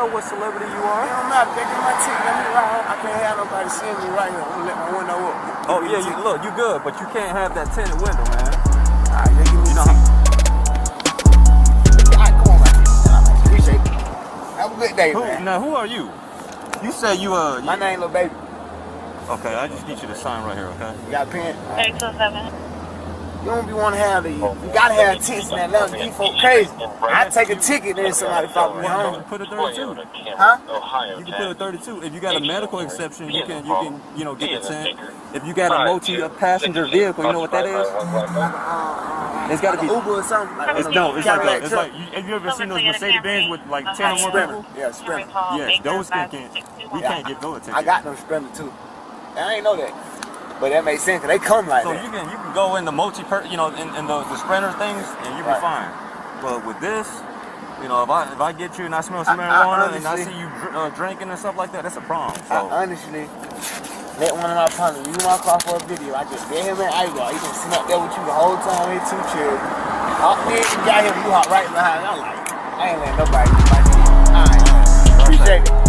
know what celebrity you are. It don't matter. They get my ticket. Let me right home. I can't have nobody seeing me right here. I'm gonna let my window up. Oh yeah, you good, but you can't have that tinted window, man. Alright, they give me You know. Alright, come on, man. Appreciate it. Have a good day, man. Now, who are you? You say you My name Lil Baby. Okay, I just need you to sign right here, okay? You got a pen? 827. You don't be want to have these. You gotta have tints in that lamp. These folk crazy. I take a ticket, then somebody follow me home. Put a 32. Huh? You can put a 32. If you got a medical exception, you can get the tint. If you got a multi-passenger vehicle, you know what that is? It's got to be Uber or something. Like it's like have you ever seen those Mercedes Benz with like 10 or more people? Yeah, Sprinter. Yes, those we can't get those attention. I got them Sprinter too. I ain't know that, but that makes sense. Cause they come like so that. you can go in the in the Sprinter things and you'll be fine. But with this, if I get you and I smell some marijuana and I see you drinking and stuff like that, that's a problem. So I honestly let one of my partners use my car for a video. I just get him in eyeball. He just sitting up there with you the whole time. He too chill. Hop in, you got him. You hop right behind. I'm like, I ain't letting nobody do my shit. All right, appreciate it.